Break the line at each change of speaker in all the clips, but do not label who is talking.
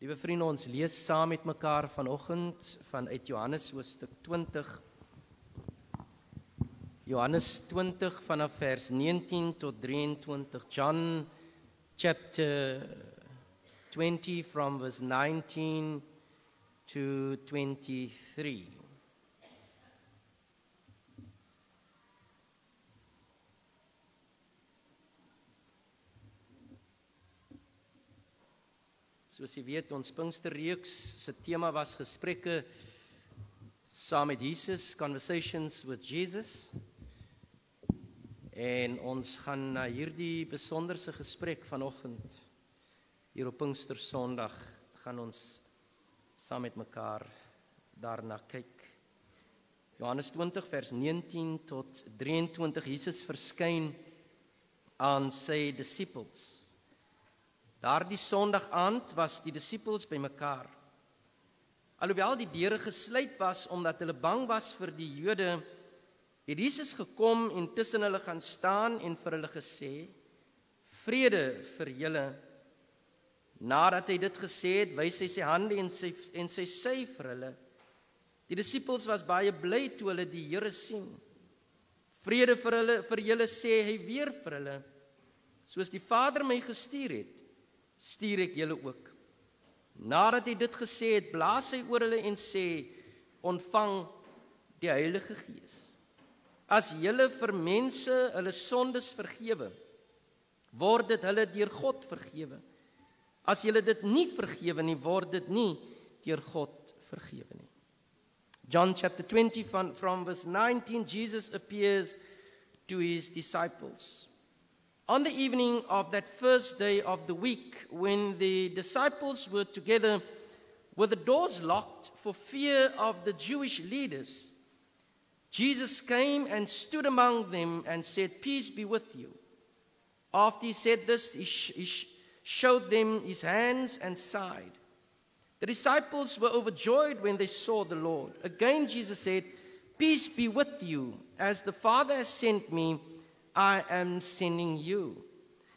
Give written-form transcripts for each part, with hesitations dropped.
Liewe vriende, ons lees saam met mekaar vanoggend vanuit Johannes hoofstuk 20. Johannes 20 vanaf vers 19 tot 23. John chapter 20 from verse 19 to 23. Soos jy weet, ons Pinksterreeks se tema was gesprekke saam met Jesus, Conversations with Jesus. En ons gaan na hierdie besonderse gesprek vanoggend hier op Pinkstersondag gaan ons saam met mekaar daarna kyk. Johannes 20 vers 19 tot 23. Jesus verskyn aan sy disippels. Daardie Sondag aand was die disippels bymekaar. Alhoewel die deure gesluit was omdat hulle bang was vir die Jode, het Jesus gekom en tussen hulle gaan staan en vir hulle gesê: "Vrede vir julle." Nadat hy dit gesê het, wys hy sy hande en sy sy vir hulle. Die disippels was baie bly toe hulle die Here sien. "Vrede vir julle," sê hy weer vir hulle. "Soos die Vader my gestuur het, stuur ek julle ook." Nadat hy dit gesê het, blaas hy oor hulle en sê: "Ontvang die Heilige Gees. As julle vir mense hulle sondes vergewe, word dit hulle deur God vergewe. As julle dit nie vergewe nie, word dit nie deur God vergewe nie." John chapter 20 from verse 19, Jesus appears to his disciples. On the evening of that first day of the week, when the disciples were together with the doors locked for fear of the Jewish leaders, Jesus came and stood among them and said, "Peace be with you." After he said this, he showed them his hands and side. The disciples were overjoyed when they saw the Lord. Again Jesus said, "Peace be with you. As the Father has sent me, I am sending you."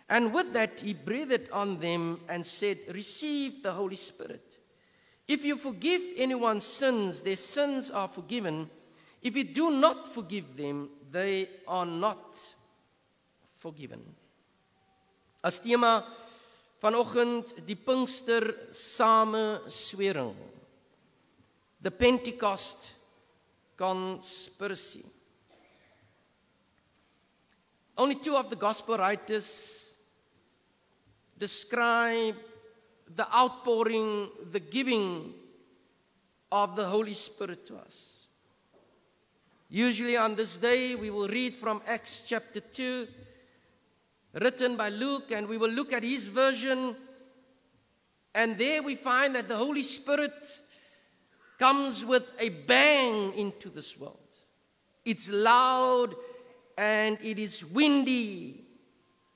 And with that he breathed on them and said, "Receive the Holy Spirit. If you forgive anyone's sins, their sins are forgiven. If you do not forgive them, they are not forgiven." As tema vanoggend die Pinkster sameswering. The Pentecost conspiracy. Only two of the gospel writers describe the outpouring, the giving of the Holy Spirit to us. Usually on this day, we will read from Acts chapter 2, written by Luke, and we will look at his version. And there we find that the Holy Spirit comes with a bang into this world. It's loud and it is windy.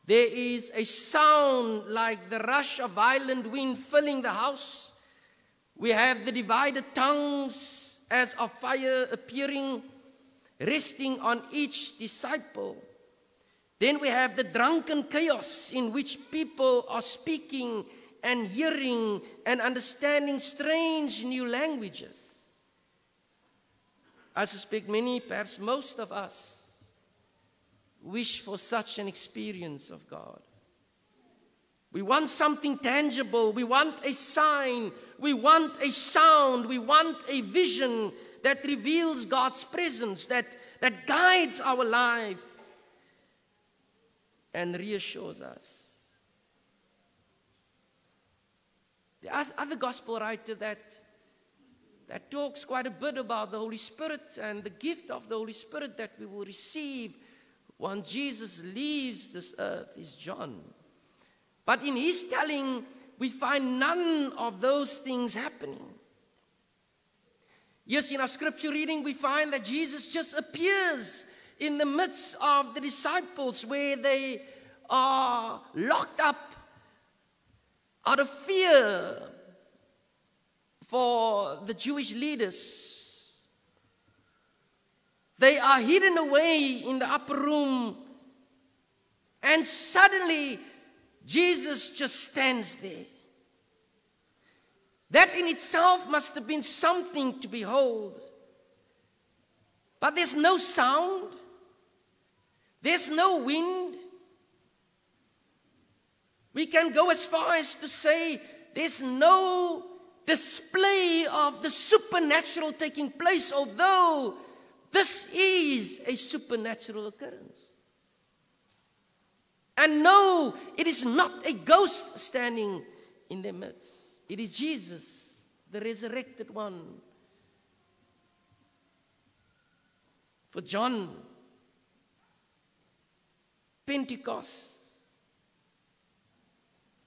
There is a sound like the rush of violent wind filling the house. We have the divided tongues as of fire appearing, resting on each disciple. Then we have the drunken chaos in which people are speaking and hearing and understanding strange new languages. I suspect many, perhaps most of us, wish for such an experience of God. We want something tangible. We want a sign. We want a sound. We want a vision that reveals God's presence, that guides our life and reassures us. There's other gospel writer that talks quite a bit about the Holy Spirit and the gift of the Holy Spirit that we will receive when Jesus leaves this earth is John. But in his telling, we find none of those things happening. Yes, in our scripture reading, we find that Jesus just appears in the midst of the disciples where they are locked up out of fear for the Jewish leaders. They are hidden away in the upper room, and suddenly Jesus just stands there. That in itself must have been something to behold. But there's no sound. There's no wind. We can go as far as to say there's no display of the supernatural taking place, although this is a supernatural occurrence. And no, it is not a ghost standing in their midst. It is Jesus, the resurrected one. For John, Pentecost,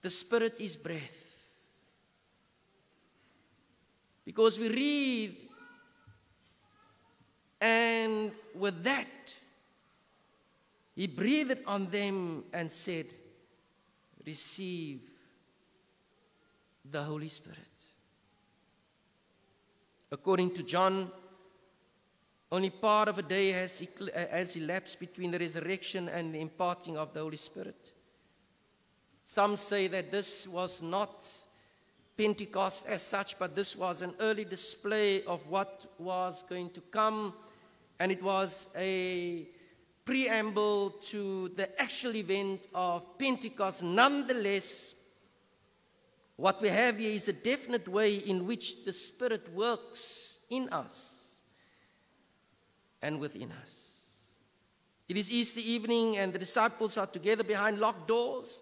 the Spirit is breath. Because we read, and with that, He breathed on them and said, receive the Holy Spirit. According to John, only part of a day has elapsed between the resurrection and the imparting of the Holy Spirit. Some say that this was not Pentecost as such, but this was an early display of what was going to come, and it was a preamble to the actual event of Pentecost. Nonetheless, what we have here is a definite way in which the Spirit works in us and within us. It is Easter evening, and the disciples are together behind locked doors,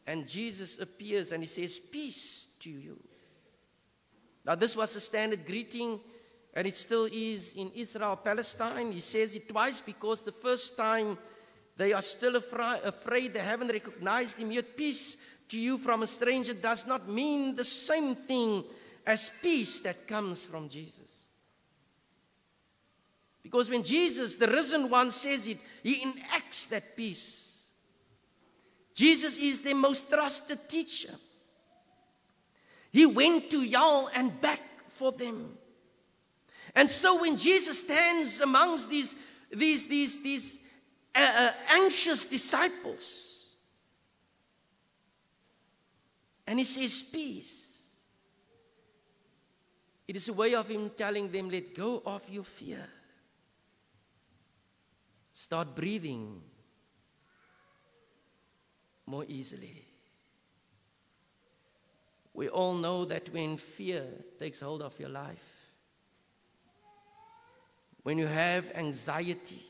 and Jesus appears and He says, peace to you. Now, this was a standard greeting, and it still is in Israel, Palestine. He says it twice because the first time they are still afraid, they haven't recognized Him yet. Peace to you from a stranger does not mean the same thing as peace that comes from Jesus. Because when Jesus, the risen one, says it, He enacts that peace. Jesus is their most trusted teacher. He went to hell and back for them. And so when Jesus stands amongst these anxious disciples, and He says, peace, it is a way of Him telling them, let go of your fear. Start breathing more easily. We all know that when fear takes hold of your life, when you have anxiety,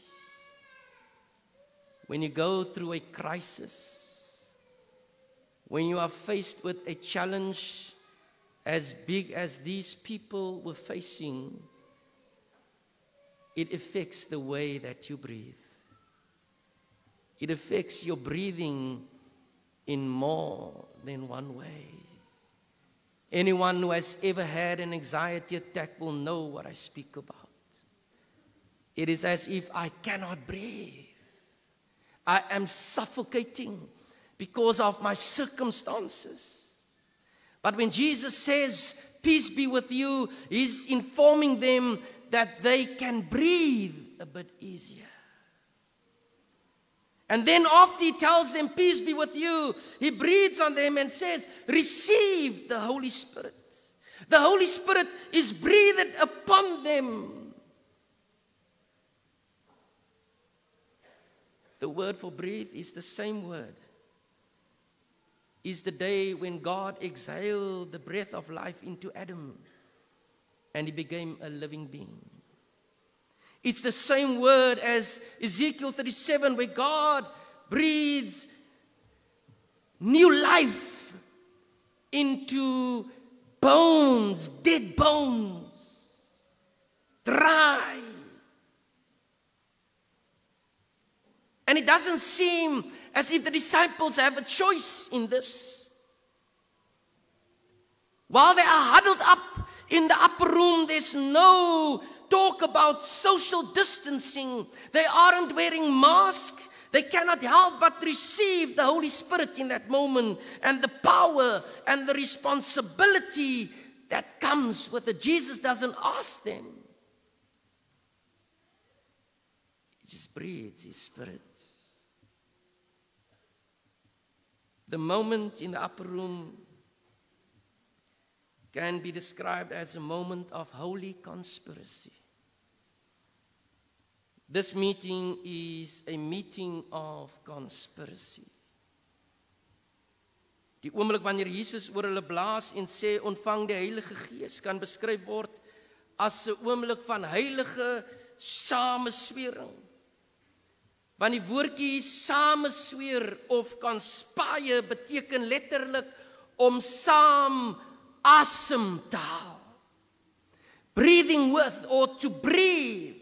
when you go through a crisis, when you are faced with a challenge as big as these people were facing, it affects the way that you breathe. It affects your breathing in more than one way. Anyone who has ever had an anxiety attack will know what I speak about. It is as if I cannot breathe. I am suffocating because of my circumstances. But when Jesus says, peace be with you, He's informing them that they can breathe a bit easier. And then after He tells them, peace be with you, He breathes on them and says, receive the Holy Spirit. The Holy Spirit is breathed upon them. The word for breathe is the same word. Is the day when God exhaled the breath of life into Adam and he became a living being. It's the same word as Ezekiel 37, where God breathes new life into bones, dead bones, dry. And it doesn't seem as if the disciples have a choice in this. While they are huddled up in the upper room, there's no talk about social distancing. They aren't wearing masks. They cannot help but receive the Holy Spirit in that moment, and the power and the responsibility that comes with it. Jesus doesn't ask them. He just breathes His Spirit. The moment in the upper room can be described as a moment of holy conspiracy. This meeting is a meeting of conspiracy. Die oomblik wanneer Jesus oor hulle blaas en sê ontvang die Heilige Gees kan beskryf word as 'n oomblik van heilige sameswering. Want die woordjie samesweer of conspire beteken letterlik om saam asem te haal. Breathing with or to breathe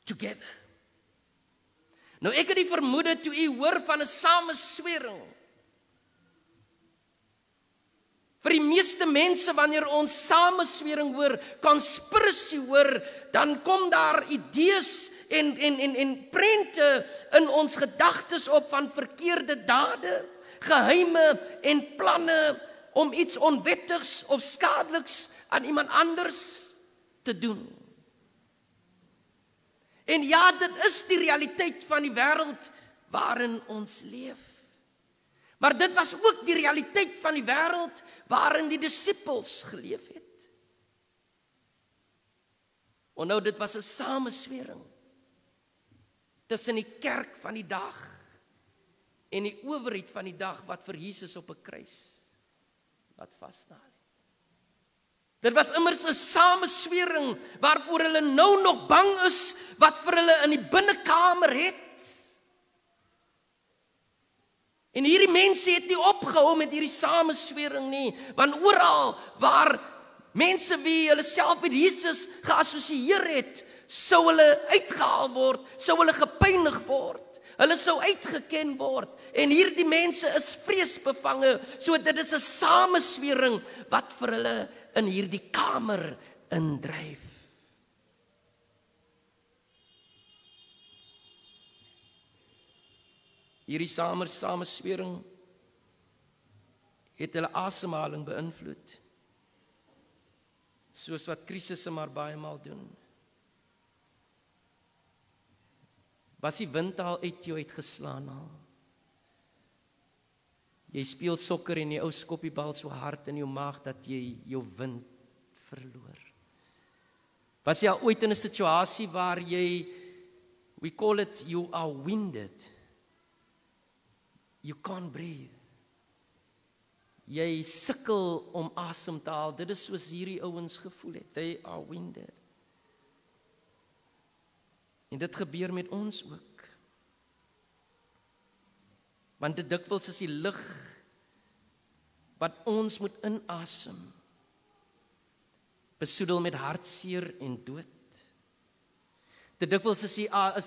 together. Nou ek het die vermoede toe u hoor van 'n sameswering. Vir die meeste mense wanneer ons sameswering hoor, conspiracy hoor, dan kom daar idees en prente in ons gedagtes op van verkeerde dade, geheime en planne om iets onwettigs of skadeliks aan iemand anders te doen. En ja, dit is die realiteit van die wêreld waarin ons leef. Maar dit was ook die realiteit van die wêreld waarin die disippels geleef het. Onthou, dit was 'n sameswering tussen die kerk van die dag en die owerheid van die dag wat vir Jesus op 'n kruis laat vasstaan. Dit was immers 'n sameswering waarvoor hulle nou nog bang is wat vir hulle in die binnekamer het. En hierdie mense het nie opgehou met hierdie sameswering nie, want oral waar mense wie hulle self met Jesus geassosieer het, sou hulle uitgehaal word, sou hulle gepynig word, hulle sou uitgeken word, en hierdie mense is vreesbevange, so dit is 'n sameswering wat vir hulle in hierdie kamer indryf. Hierdie sameswering het hulle asemhaling beïnvloed, soos wat krisisse maar baie maal doen. Was die wind al uit jou uitgeslaan al? Jy speel sokker en jy ou skop die bal so hard in jou maag dat jy jou wind verloor. Was jy al ooit in 'n situasie waar jy, we call it, you are winded. You can't breathe. Jy sukkel om asem te haal. Dit is soos hierdie ouens gevoel het. They are winded. En dit gebeur met ons ook. Want dit dikwels is die lug wat ons moet inasem, besoedel met hartseer en dood. Dit dikwels is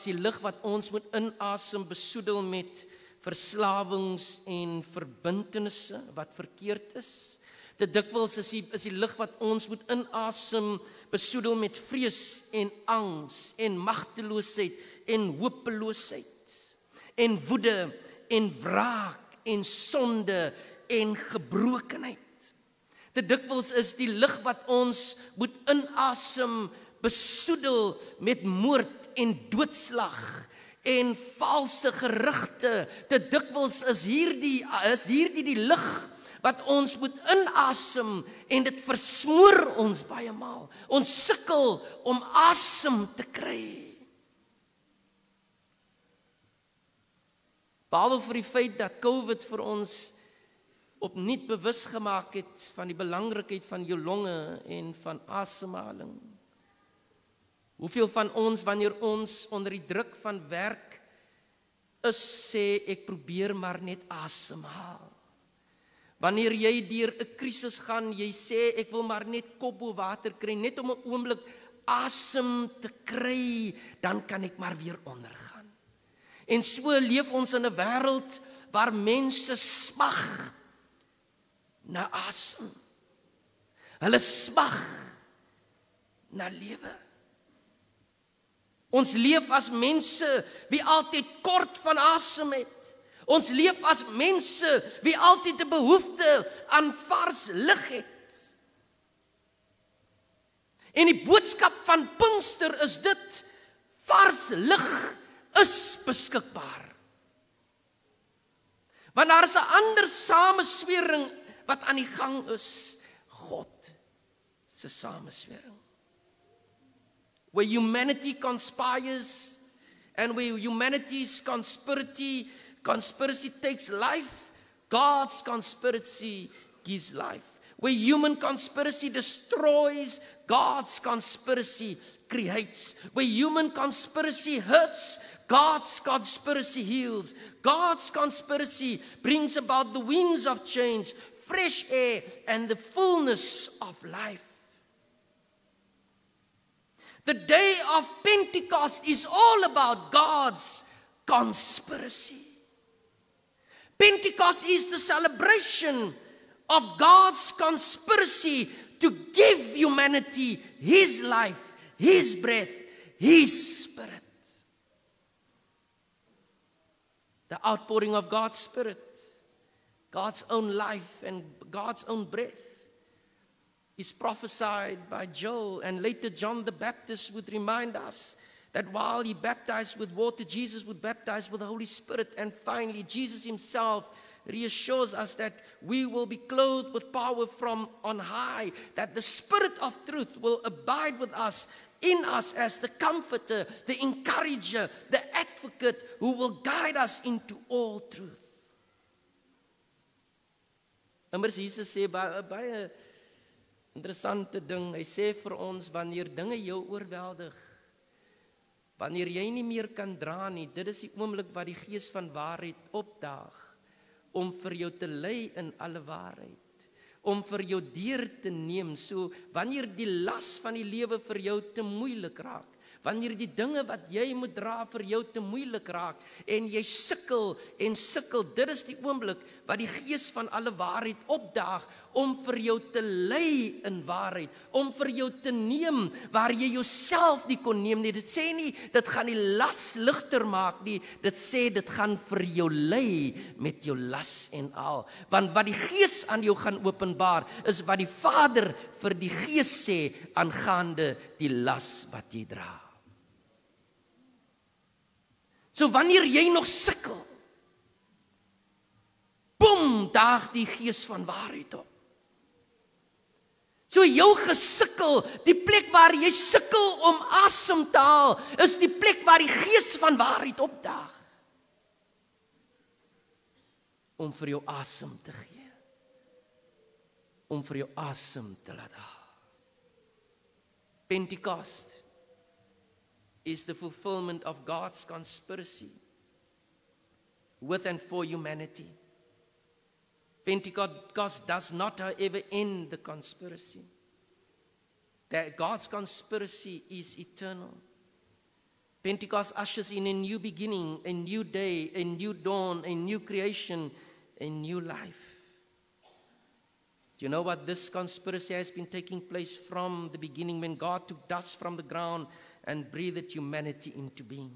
die lug wat ons moet inasem, besoedel met verslawings en verbintenisse wat verkeerd is. Dit dikwels is die lug wat ons moet inasem, besoedel met vrees en angs en magteloosheid en hopeloosheid en woede en wraak en sonde en gebrokenheid. Dit dikwels is die lug wat ons moet inasem, besoedel met moord en doodslag en valse gerugte. Dit dikwels is hierdie die lug wat ons moet inasem, en dit versmoor ons baie maal. Ons sukkel om asem te kry. Behalwe vir die feit dat COVID vir ons opnuut bewus gemaak het van die belangrikheid van jou longe en van asemhaling. Hoeveel van ons, wanneer ons onder die druk van werk is, sê ek probeer maar net asemhaal. Wanneer jy deur 'n krisis gaan, jy sê ek wil maar net kop bo water kry, net om 'n oomblik asem te kry, dan kan ek maar weer ondergaan. En so leef ons in 'n wêreld waar mense smag na asem. Hulle smag na lewe. Ons leef as mense wie altyd kort van asem het. Ons leef as mense wie altyd 'n behoefte aan vars lug het. En die boodskap van Pinkster is dit: vars lug is beskikbaar. Want daar is 'n ander sameswering wat aan die gang is. God se sameswering. Where humanity conspires and where humanity's conspiracy takes life, God's conspiracy gives life. Where human conspiracy destroys, God's conspiracy creates. Where human conspiracy hurts, God's conspiracy heals. God's conspiracy brings about the winds of change, fresh air, and the fullness of life. The day of Pentecost is all about God's conspiracy. Pentecost is the celebration of God's conspiracy to give humanity His life, His breath, His Spirit. The outpouring of God's Spirit, God's own life and God's own breath is prophesied by Joel, and later John the Baptist would remind us that while he baptized with water, Jesus would baptize with the Holy Spirit. And finally, Jesus himself reassures us that we will be clothed with power from on high, that the Spirit of truth will abide with us, in us as the comforter, the encourager, the advocate who will guide us into all truth. Immers Jesus sê baie interessante ding. Hy sê vir ons, wanneer dinge jou oorweldig, wanneer jy nie meer kan dra nie, dit is die oomblik wat die Gees van waarheid opdaag, om vir jou te lei in alle waarheid, om vir jou deur te neem. So, wanneer die las van die lewe vir jou te moeilik raak, wanneer die dinge wat jy moet dra vir jou te moeilik raak, en jy sukkel en sukkel, dit is die oomblik wat die Gees van alle waarheid opdaag, om vir jou te lei in waarheid, om vir jou te neem, waar jy jouself nie kon neem nie. Dit sê nie, dit gaan die las ligter maak nie, dit sê, dit gaan vir jou lei met jou las en al. Want wat die Gees aan jou gaan openbaar, is wat die Vader vir die Gees sê, aangaande die las wat jy dra. So wanneer jy nog sukkel, boem, daag die Gees van waarheid op. So jou gesukkel, die plek waar jy sukkel om asem te haal, is die plek waar die Gees van waarheid opdaag. Om vir jou asem te gee. Om vir jou asem te laat haal. Pentecost is the fulfillment of God's conspiracy with and for humanity. Pentecost does not, however, end the conspiracy. That God's conspiracy is eternal. Pentecost ushers in a new beginning, a new day, a new dawn, a new creation, a new life. Do you know what? This conspiracy has been taking place from the beginning, when God took dust from the ground and breathed humanity into being.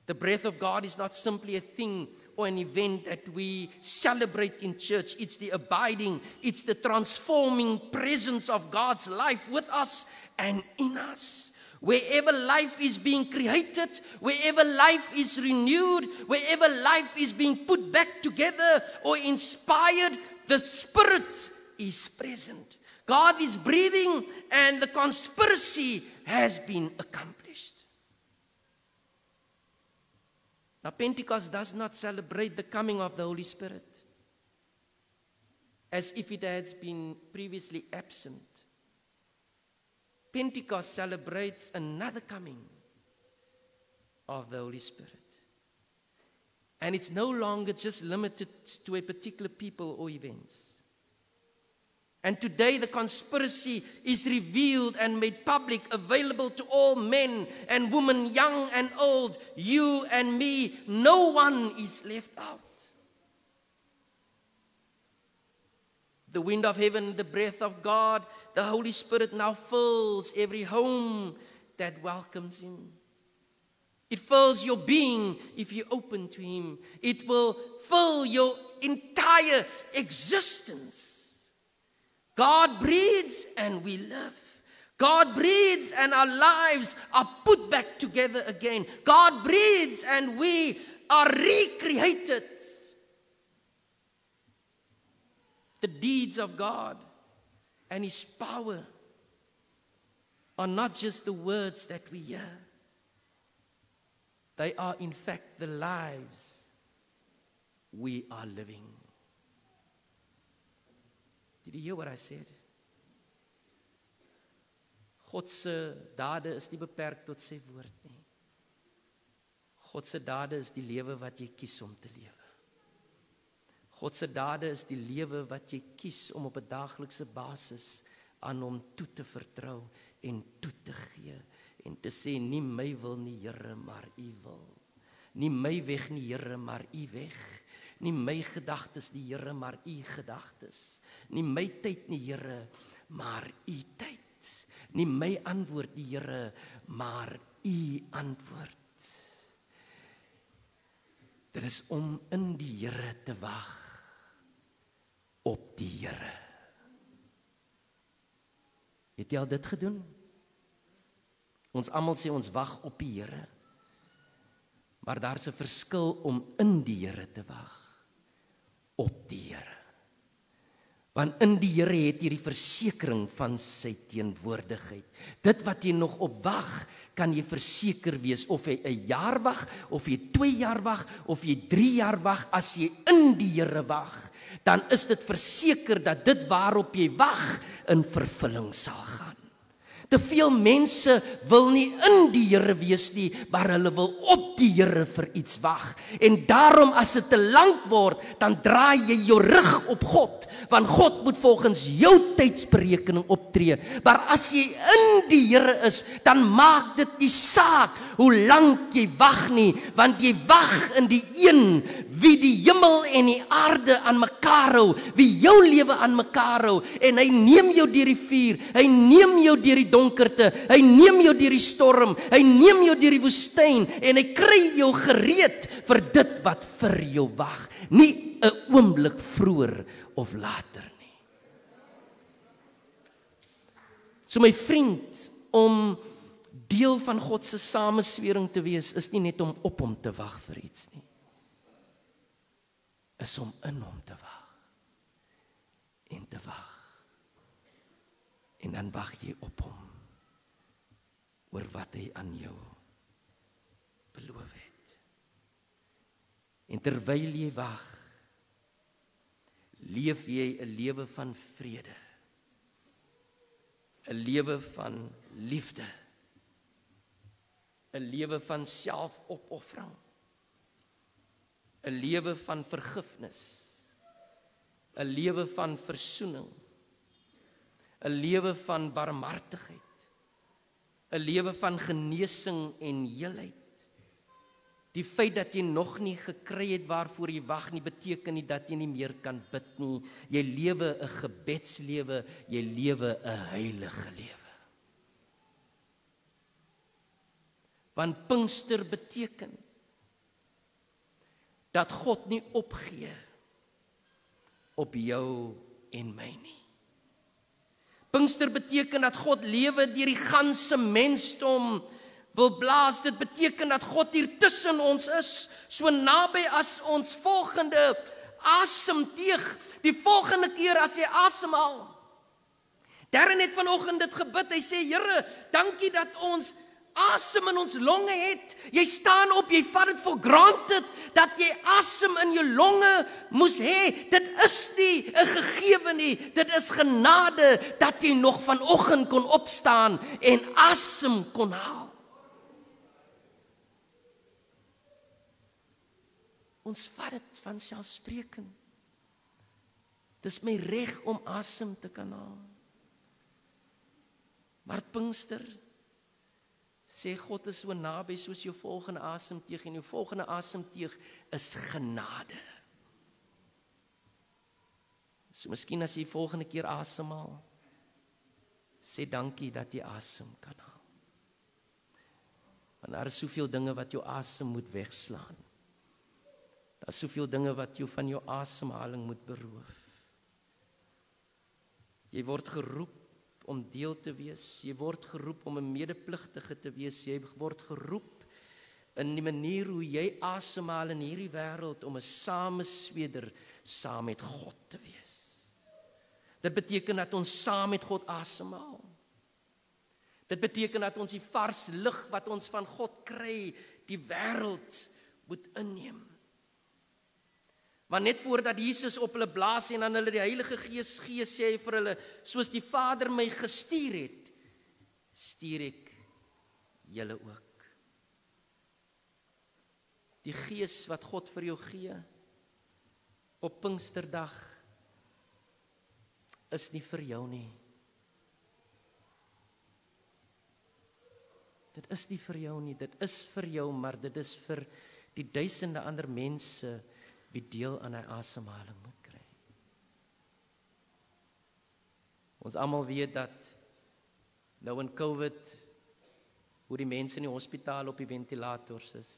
The breath of God is not simply a thing or an event that we celebrate in church. It's the abiding, it's the transforming presence of God's life with us and in us. Wherever life is being created, wherever life is renewed, wherever life is being put back together or inspired, the Spirit is present. God is breathing, and the conspiracy has been accomplished. Now, Pentecost does not celebrate the coming of the Holy Spirit as if it has been previously absent. Pentecost celebrates another coming of the Holy Spirit. And it's no longer just limited to a particular people or events. And today the conspiracy is revealed and made public, available to all men and women, young and old, you and me. No one is left out. The wind of heaven, the breath of God, the Holy Spirit now fills every home that welcomes Him. It fills your being if you open to Him. It will fill your entire existence. God breathes and we live. God breathes and our lives are put back together again. God breathes and we are recreated. The deeds of God and His power are not just the words that we hear. They are in fact the lives we are living. Did you hear what I said? God se dade is nie beperk tot sy woord nie. God se dade is die lewe wat jy kies om te lewe. God se dade is die lewe wat jy kies om op 'n daaglikse basis aan hom toe te vertrou en toe te gee en te sê nie my wil nie Here, maar U wil. Nie my weg nie Here, maar U weg. Nie my gedagtes nie Here, maar U gedagtes. Nie my tyd nie Here, maar U tyd. Nie my antwoord nie Here, maar U antwoord. Dit is om in die Here te wag op die Here. Het jy al dit gedoen? Ons almal sê ons wag op die Here. Maar daar's 'n verskil om in die Here te wag op die Here. Want in die Here het jy die versekering van sy teenwoordigheid. Dit wat jy nog op wag, kan jy verseker wees of jy 'n jaar wag, of jy 2 jaar wag, of jy 3 jaar wag, as jy in die Here wag, dan is dit verseker dat dit waarop jy wag in vervulling sal gaan. Te veel mense wil nie in die Here wees nie, maar hulle wil op die Here vir iets wag. En daarom as dit te lank word, dan draai jy jou rug op God, want God moet volgens jou tydsberekening optree. Maar as jy in die Here is, dan maak dit nie saak hoe lank jy wag nie, want jy wag in die een wie die hemel en die aarde aan mekaar hou, wie jou lewe aan mekaar hou, en hy neem jou deur die vuur, hy neem jou deur die donkerte, hy neem jou deur die storm, hy neem jou deur die woestyn, en hy kry jou gereed vir dit wat vir jou wag, nie 'n oomblik vroeër of later nie. So my vriend, om deel van God se sameswering te wees, is nie net om op hom te wag vir iets nie. Is om in hom te wag. En te wag. En dan wag jy op hom oor wat hy aan jou beloof het. En terwyl jy wag, leef jy 'n lewe van vrede. 'n lewe van liefde. 'n lewe van selfopoffering. 'n lewe van vergifnis. 'n lewe van versoening. 'n lewe van barmhartigheid. 'n lewe van genesing en heelheid. Die feit dat jy nog nie gekry het waarvoor jy wag nie, beteken nie dat jy nie meer kan bid nie. Jy lewe 'n gebedslewe, jy lewe 'n heilige lewe. Want Pinkster beteken dat God nie opgee op jou en my nie. Pinkster beteken dat God lewe deur die ganse mensdom wil blaas. Dit beteken dat God hier tussen ons is, so naby as ons volgende asemteug. Die volgende keer as jy asemhaal. Darren het vanoggend dit gebid. Hy sê, Here, dankie dat ons asem in ons longe het. Jy staan op, jy vat dit for granted dat jy asem in jou longe moes hê. Dit is nie 'n gegewe nie, dit is genade dat jy nog vanoggend kon opstaan en asem kon haal. Ons vat dit van selfspreekend. Dis my reg om asem te kan haal. Maar Pinkster sê God is so naby soos jou volgende asemteug, en jou volgende asemteug is genade. So miskien as jy volgende keer asemhaal, sê dankie dat jy asem kan haal. Want daar is soveel dinge wat jou asem moet wegslaan. Daar is soveel dinge wat jou van jou asemhaling moet beroof. Jy word geroep om deel te wees. Jy word geroep om 'n medepligtige te wees. Jy word geroep in die manier hoe jy asemhaal in hierdie wêreld om 'n samesweder saam met God te wees. Dit beteken dat ons saam met God asemhaal. Dit beteken dat ons die vars lug wat ons van God kry, die wêreld moet inneem. Want net voordat Jesus op hulle blaas en dan hulle die Heilige Gees gee, sê hy vir hulle, soos die Vader my gestuur het, stuur ek julle ook. Die Gees wat God vir jou gee, op Pinksterdag, is nie vir jou nie. Dit is nie vir jou nie, dit is vir jou, maar dit is vir die duisende ander mense wie deel aan hy asemhaling moet kry. Ons almal weet dat nou in COVID, hoe die mense in die hospitaal op die ventilators is.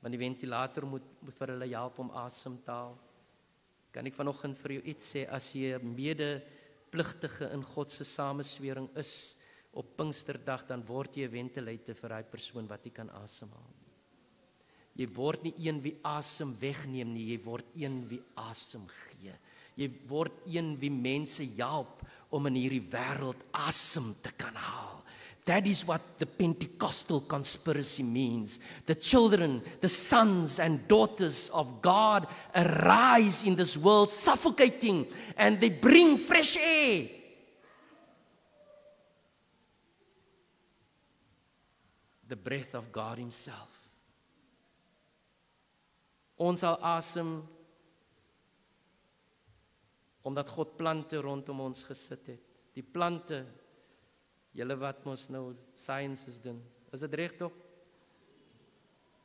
Want die ventilator moet vir hulle help om asem te haal. Kan ek vanoggend vir jou iets sê, as jy 'n medepligtige in God se sameswering is, op Pinksterdag, dan word jy 'n ventilator vir daai persoon wat nie kan asemhaal. Jy word nie een wie asem wegneem nie, jy word een wie asem gee. Jy word een wie mense help om in hierdie wêreld asem te kan haal. That is what the Pentecostal conspiracy means. The children, the sons and daughters of God arise in this world suffocating, and they bring fresh air. The breath of God himself. Ons sal asem omdat God plante rondom ons gesit het. Die plante, julle wat mos nou sciences doen, is dit reg tog?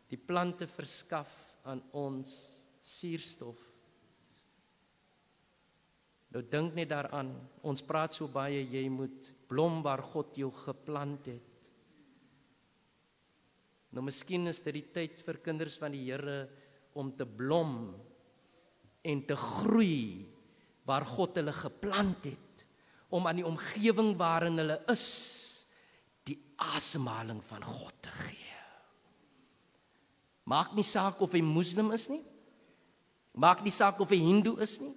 Die plante verskaf aan ons suurstof. Nou dink net daaraan, ons praat so baie, jy moet blom waar God jou geplant het. Nou miskien is dit die tyd vir kinders van die Here om te blom en te groei waar God hulle geplant het, om aan die omgewing waarin hulle is, die asemhaling van God te gee. Maak nie saak of hy moslim is nie, maak nie saak of hy hindoe is nie,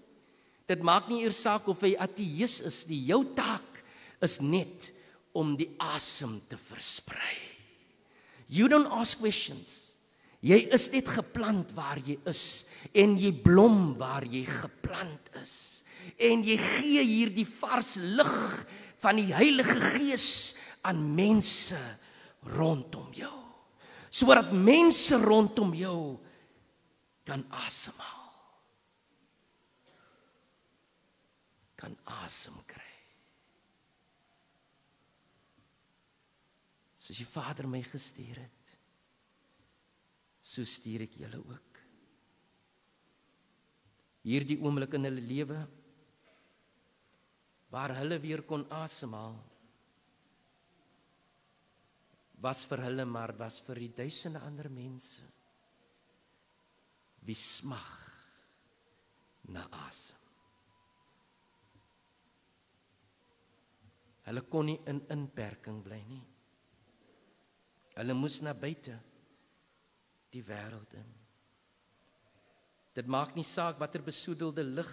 dit maak nie eers saak of hy ateïs is nie, jou taak is net om die asem te versprei. You don't ask questions. Jy is net geplant waar jy is, en jy blom waar jy geplant is, en jy gee hier die vars lig van die Heilige Gees aan mense rondom jou, sodat mense rondom jou kan asemhaal, kan asem kry. Soos die Vader my gestuur het, so stuur ek julle ook. Hierdie oomblik in hulle lewe, waar hulle weer kon asemhaal, was vir hulle, maar was vir die duisende ander mense, wie smag na asem. Hulle kon nie in inperking bly nie. Hulle moes na buite, die wêreld in. Dit maak nie saak watter besoedelde lig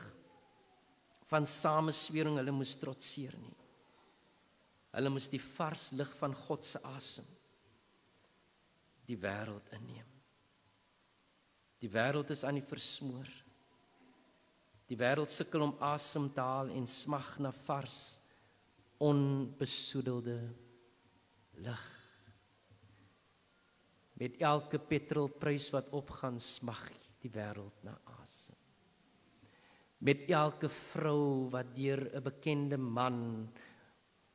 van sameswering hulle moes trotseer nie. Hulle moes die vars lig van God se asem die wêreld inneem. Die wêreld is aan die versmoor. Die wêreld sukkel om asem te haal en smag na vars, onbesoedelde lig. Met elke petrolprys wat opgaan, smag die wêreld na asem. Met elke vrou wat deur 'n bekende man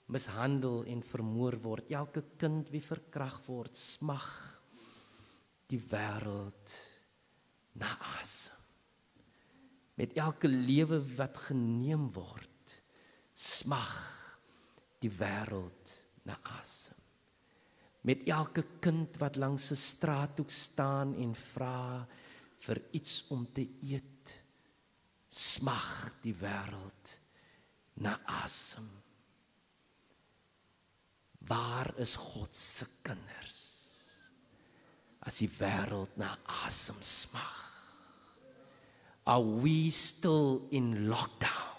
mishandel en vermoor word, elke kind wie verkragt word, smag die wêreld na asem. Met elke lewe wat geneem word, smag die wêreld na asem. Met elke kind wat langs 'n straathoek staan en vra vir iets om te eet, smag die wêreld na asem. Waar is God se kinders as die wêreld na asem smag? Are we still in lockdown?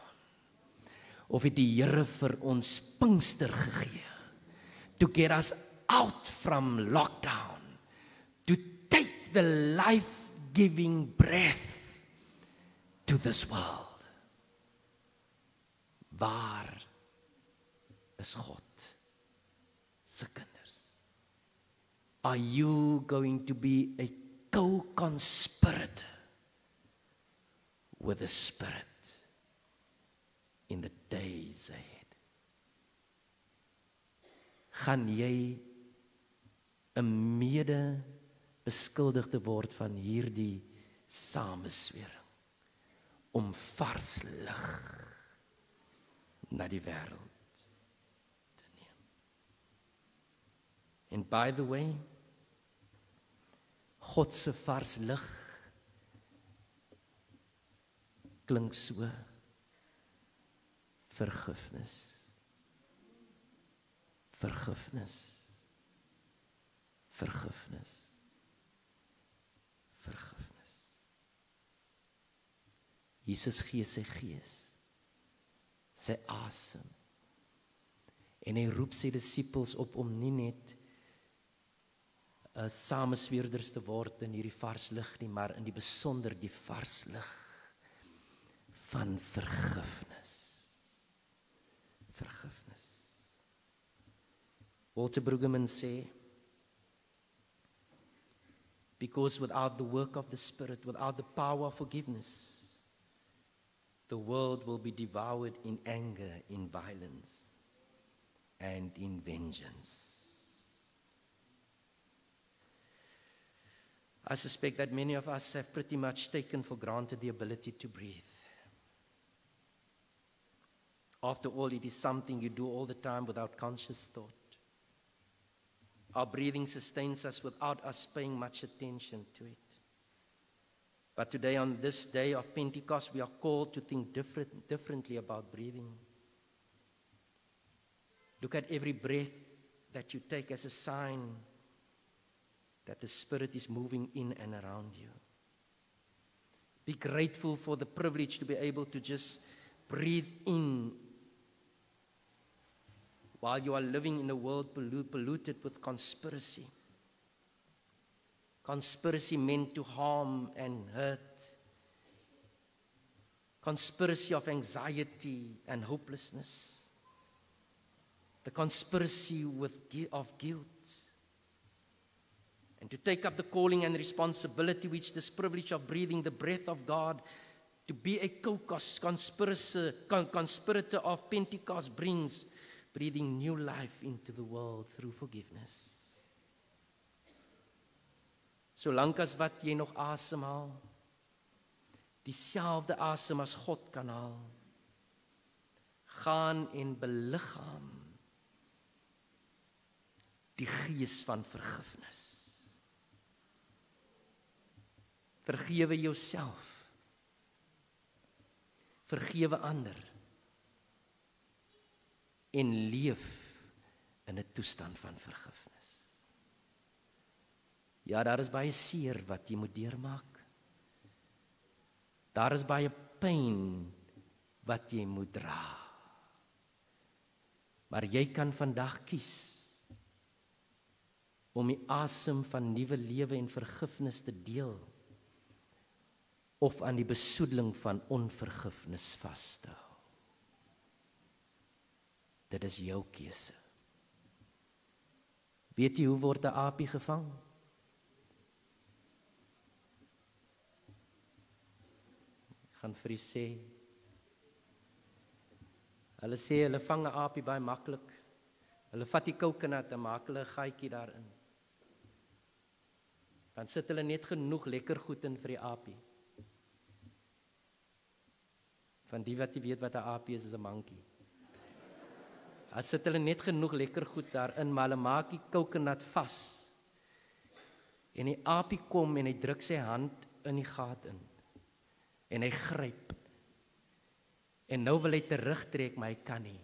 Of het die Here vir ons Pinkster gegee? To get us out from lockdown. To take the life-giving breath to this world. Waar is God se kinders? Are you going to be a co-conspirator with the Spirit in the days ahead? Gaan jy 'n mede-beskuldigde word van hierdie sameswering om vars lig na die wêreld te neem? And by the way, God se vars lig klink so: vergifnis. Vergifnis. Vergifnis. Vergifnis. Jesus gee sy gees, sy asem, en hy roep sy disippels op om nie net 'n samesweerders te word in hierdie vars lig nie, maar in die besonder die vars lig van vergifnis. Vergifnis. Walter Brueggemann sê, because without the work of the Spirit, without the power of forgiveness, the world will be devoured in anger, in violence, and in vengeance. I suspect that many of us have pretty much taken for granted the ability to breathe. After all, it is something you do all the time without conscious thought. Our breathing sustains us without us paying much attention to it. But today, on this day of Pentecost, we are called to think differently about breathing. Look at every breath that you take as a sign that the Spirit is moving in and around you. Be grateful for the privilege to be able to just breathe in while you are living in a world polluted with conspiracy. Conspiracy meant to harm and hurt. Conspiracy of anxiety and hopelessness. The conspiracy of guilt. And to take up the calling and responsibility which this privilege of breathing the breath of God, to be a conspirator of Pentecost brings, breathing new life into the world through forgiveness. Solank as wat jy nog asemhaal, dieselfde asem as God kan haal, gaan en beliggaam die gees van vergifnis. Vergewe jouself. Vergewe ander. En leef in 'n toestand van vergifnis. Ja, daar is baie seer wat jy moet deurmaak. Daar is baie pyn wat jy moet dra. Maar jy kan vandag kies om die asem van nuwe lewe en vergifnis te deel, of aan die besoedeling van onvergifnis vas te hou. Dit is jou keuse. Weet jy hoe word 'n aapie gevang? Ek gaan vir u sê. Hulle sê hulle vang 'n aapie baie maklik. Hulle vat die coconut en maak hulle 'n gaatjie daarin. Dan sit hulle net genoeg lekker goed in vir die aapie. Van die wat jy weet wat 'n aapie is 'n monkey. As sit hulle net genoeg lekker goed daarin, maar hulle maak die coconut vas. En die aapie kom en hy druk sy hand in die gat in. En hy gryp. En nou wil hy terugtrek, maar hy kan nie.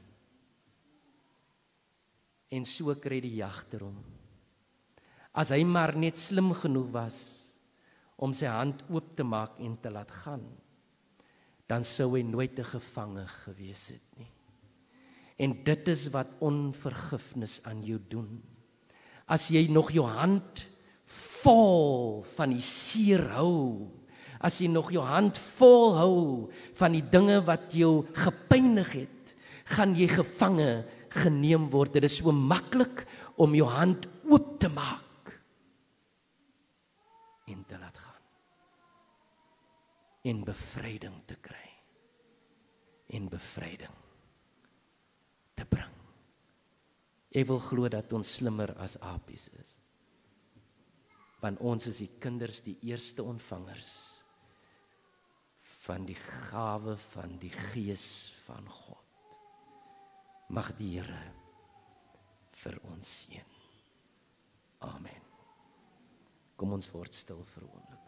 En so kry die jagter hom. As hy maar net slim genoeg was om sy hand oop te maak en te laat gaan, dan sou hy nooit 'n gevangene gewees het nie. En dit is wat onvergifnis aan jou doen. As jy nog jou hand vol van die seer hou, as jy nog jou hand vol hou van die dinge wat jou gepynig het, gaan jy gevange geneem word. Dit is so maklik om jou hand oop te maak en te laat gaan. En bevryding te kry. En bevryding te bring. Ek wil glo dat ons slimmer as apies is. Want ons is die kinders, die eerste ontvangers van die gawe van die Gees van God. Mag die Here vir ons seën. Amen. Kom ons word stil vir 'n oomblik.